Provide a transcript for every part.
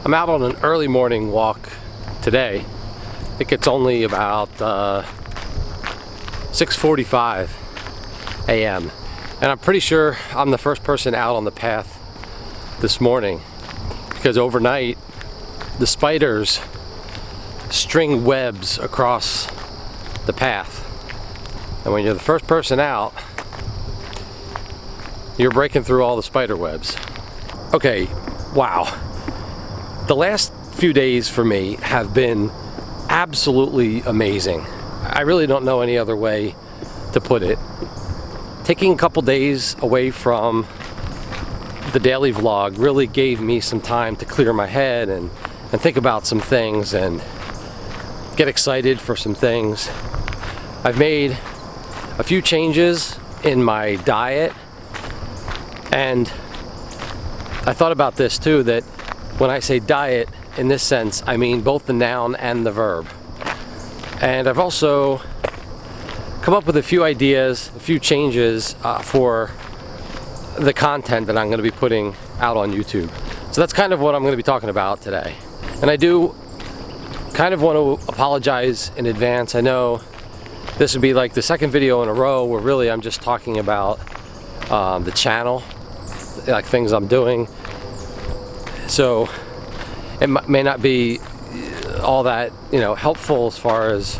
I'm out on an early morning walk today. I think it's only about 6:45 a.m. and I'm pretty sure I'm the first person out on the path this morning, because overnight the spiders string webs across the path, and when you're the first person out, you're breaking through all the spider webs. Okay, wow. The last few days for me have been absolutely amazing. I really don't know any other way to put it. Taking a couple days away from the daily vlog really gave me some time to clear my head and think about some things and get excited for some things. I've made a few changes in my diet, and I thought about this too, that when I say diet in this sense, I mean both the noun and the verb. And I've also come up with a few ideas, a few changes for the content that I'm going to be putting out on YouTube. So that's kind of what I'm going to be talking about today. And I do kind of want to apologize in advance. I know this would be like the second video in a row where really I'm just talking about the channel, like things I'm doing. So it may not be all that, helpful as far as,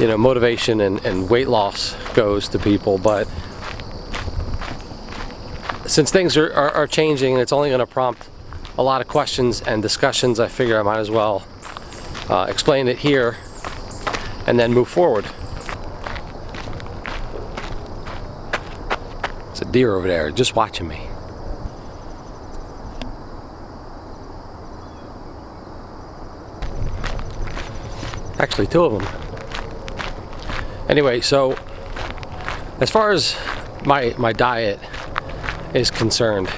motivation and weight loss goes to people, but since things are changing and it's only going to prompt a lot of questions and discussions, I figure I might as well explain it here and then move forward. There's a deer over there just watching me. Actually, two of them. Anyway, so as far as my diet is concerned,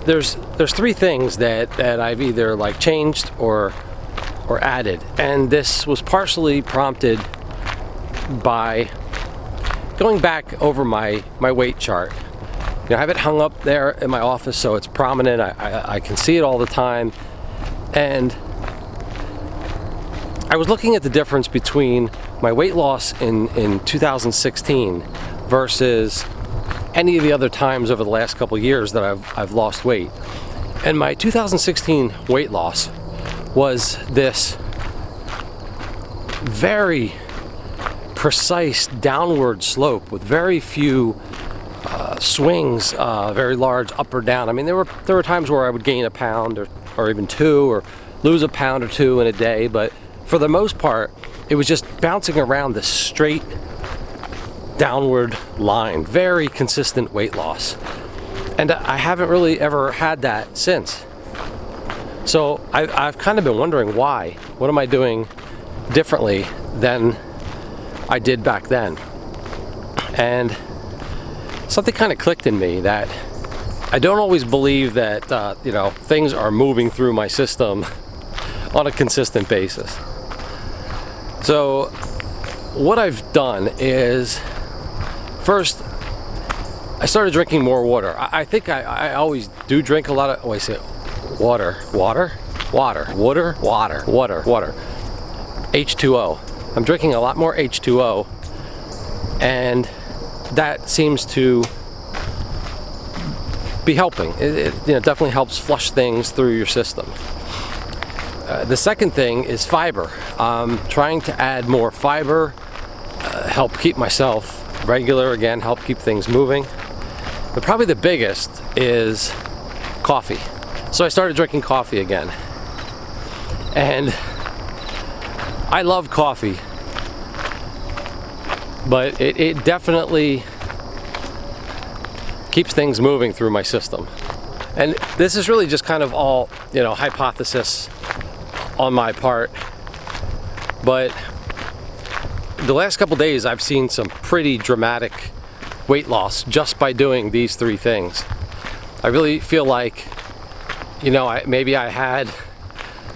there's three things that I've either changed or added, and this was partially prompted by going back over my weight chart. I have it hung up there in my office so it's prominent. I can see it all the time, and I was looking at the difference between my weight loss in 2016 versus any of the other times over the last couple of years that I've lost weight. And my 2016 weight loss was this very precise downward slope with very few swings, very large up or down. I mean, there were times where I would gain a pound or even two, or lose a pound or two in a day, but for the most part, it was just bouncing around this straight downward line. Very consistent weight loss. And I haven't really ever had that since. So I've kind of been wondering why. What am I doing differently than I did back then? And something kind of clicked in me that I don't always believe that, things are moving through my system on a consistent basis. So what I've done is, first, I started drinking more water. I think I always do drink a lot of, water. H2O. I'm drinking a lot more H2O, and that seems to be helping. It definitely helps flush things through your system. The second thing is fiber. I'm trying to add more fiber, help keep myself regular again, help keep things moving. But probably the biggest is coffee. So I started drinking coffee again. And I love coffee, but it definitely keeps things moving through my system. And this is really just kind of all, hypothesis on my part, but the last couple days I've seen some pretty dramatic weight loss just by doing these three things. I really feel like, maybe I had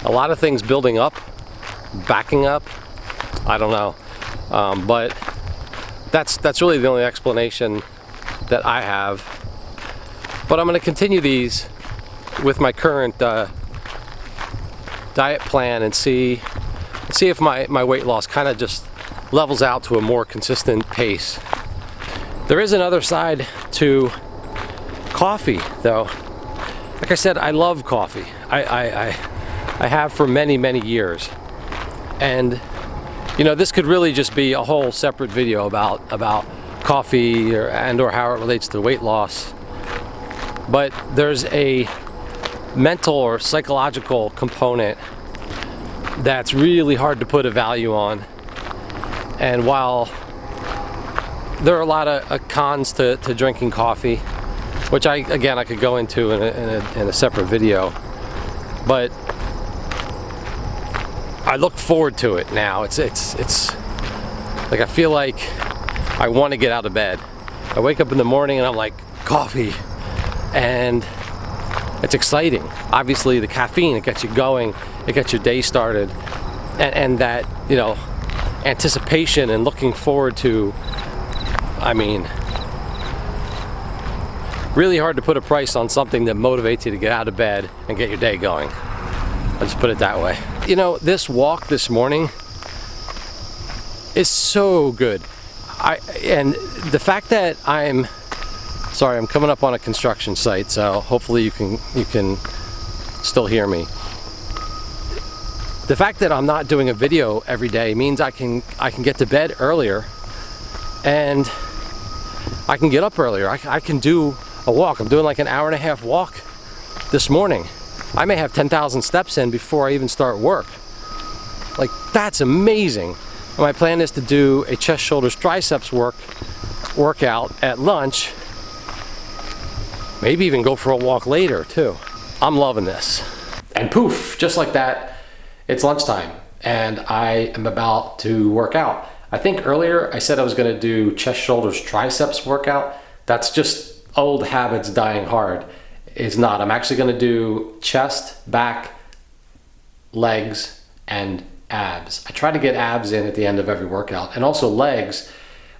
a lot of things building up, backing up, I don't know, but that's really the only explanation that I have. But I'm going to continue these with my current diet plan and see if my weight loss kind of just levels out to a more consistent pace. There is another side to coffee, though. Like I said, I love coffee. I have for many, many years. And you know, this could really just be a whole separate video about coffee or how it relates to weight loss. But there's a mental or psychological component that's really hard to put a value on. And while there are a lot of cons to drinking coffee, which I could go into in a separate video, but I look forward to it now. It's like I feel like I want to get out of bed. I wake up in the morning and I'm like, coffee, and it's exciting. Obviously the caffeine, it gets you going, it gets your day started, and that, you know, anticipation and looking forward to, I mean, really hard to put a price on something that motivates you to get out of bed and get your day going. I'll just put it that way. You know, this walk this morning is so good. And the fact that I'm coming up on a construction site, so hopefully you can still hear me. The fact that I'm not doing a video every day means I can get to bed earlier, and I can get up earlier. I can do a walk. I'm doing like an hour-and-a-half walk this morning. I may have 10,000 steps in before I even start work. Like, that's amazing. And my plan is to do a chest, shoulders, triceps workout at lunch. Maybe even go for a walk later too. I'm loving this. And poof, just like that, it's lunchtime and I am about to work out. I think earlier I said I was gonna do chest, shoulders, triceps workout. That's just old habits dying hard. It's not. I'm actually gonna do chest, back, legs, and abs. I try to get abs in at the end of every workout, and also legs.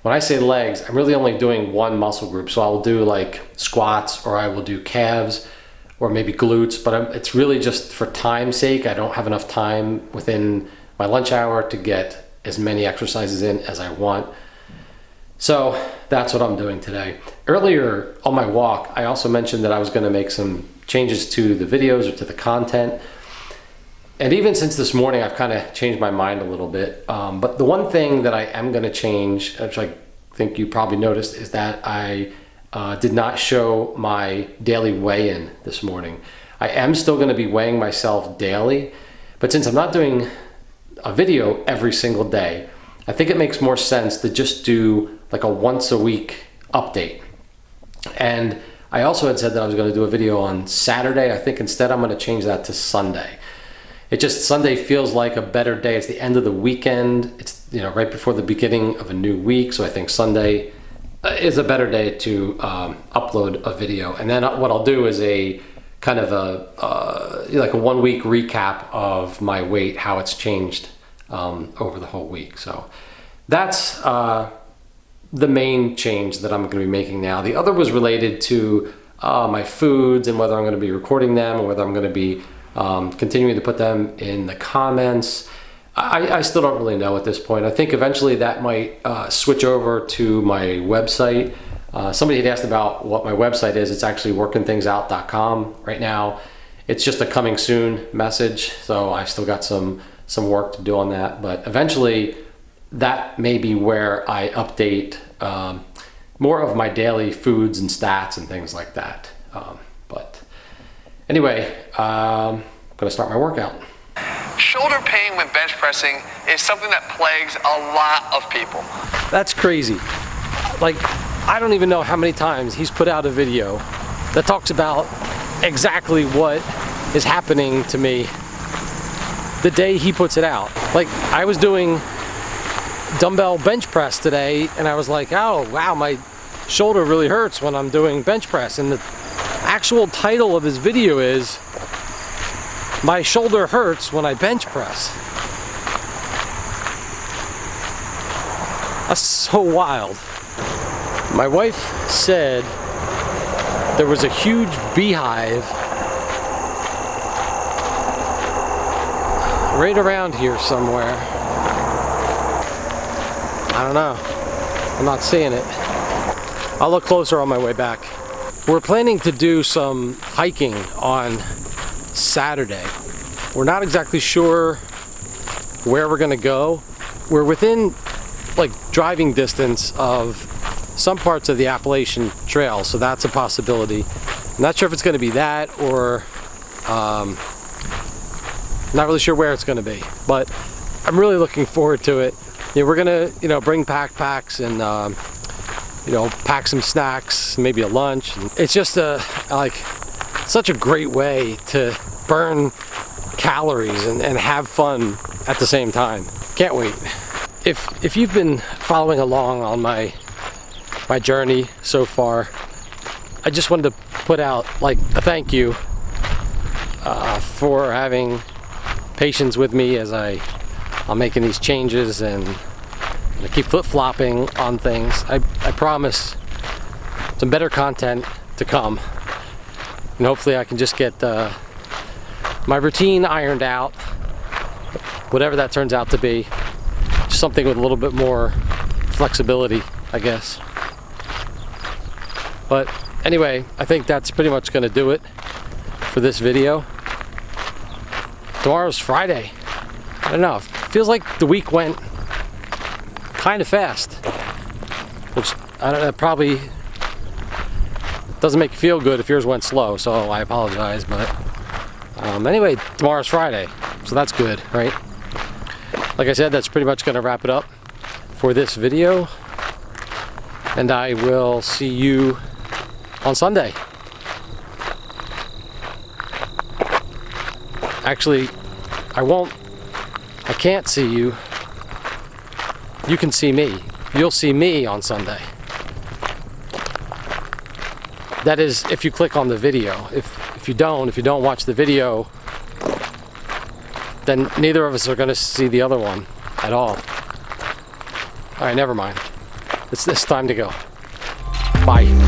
When I say legs, I'm really only doing one muscle group. So I will do like squats, or I will do calves, or maybe glutes, but it's really just for time's sake. I don't have enough time within my lunch hour to get as many exercises in as I want. So that's what I'm doing today. Earlier on my walk, I also mentioned that I was gonna make some changes to the videos or to the content. And even since this morning, I've kind of changed my mind a little bit. But the one thing that I am gonna change, which I think you probably noticed, is that I did not show my daily weigh-in this morning. I am still gonna be weighing myself daily, but since I'm not doing a video every single day, I think it makes more sense to just do like a once a week update. And I also had said that I was going to do a video on Saturday. I think instead I'm going to change that to Sunday. Sunday feels like a better day. It's the end of the weekend. It's, you know, right before the beginning of a new week. So I think Sunday is a better day to upload a video. And then what I'll do is a kind of like a 1 week recap of my weight, how it's changed over the whole week. So that's the main change that I'm going to be making now. The other was related to my foods and whether I'm going to be recording them or whether I'm going to be continuing to put them in the comments. I still don't really know at this point. I think eventually that might switch over to my website. Somebody had asked about what my website is. It's actually workingthingsout.com right now. It's just a coming soon message, so I still got some work to do on that, but eventually that may be where I update more of my daily foods and stats and things like that. But anyway, I'm gonna start my workout. Shoulder pain when bench pressing is something that plagues a lot of people. That's crazy. Like, I don't even know how many times he's put out a video that talks about exactly what is happening to me the day he puts it out. Like, I was doing dumbbell bench press today and I was like, oh wow, my shoulder really hurts when I'm doing bench press, and the actual title of his video is "My shoulder hurts when I bench press." That's so wild. My wife said there was a huge beehive right around here somewhere. I don't know. I'm not seeing it. I'll look closer on my way back. We're planning to do some hiking on Saturday. We're not exactly sure where we're gonna go. We're within like driving distance of some parts of the Appalachian Trail, so that's a possibility. I'm not sure if it's gonna be that or not really sure where it's gonna be, but I'm really looking forward to it. You know, we're gonna, bring backpacks and pack some snacks, maybe a lunch. It's just such a great way to burn calories and have fun at the same time. Can't wait. If you've been following along on my journey so far, I just wanted to put out like a thank you for having patience with me as I'm making these changes and I keep flip-flopping on things. I promise some better content to come, and hopefully I can just get my routine ironed out, whatever that turns out to be. Just something with a little bit more flexibility, I guess. But anyway, I think that's pretty much going to do it for this video. Tomorrow's Friday. I don't know, it feels like the week went kind of fast, which I don't know, probably doesn't make you feel good if yours went slow, so I apologize. But anyway, tomorrow's Friday, so that's good, right? Like I said, that's pretty much going to wrap it up for this video, and I will see you on Sunday. Actually, I can't see you. You can see me. You'll see me on Sunday. That is, if you click on the video. If you don't watch the video, then neither of us are going to see the other one at all. All right, never mind. It's time to go. Bye.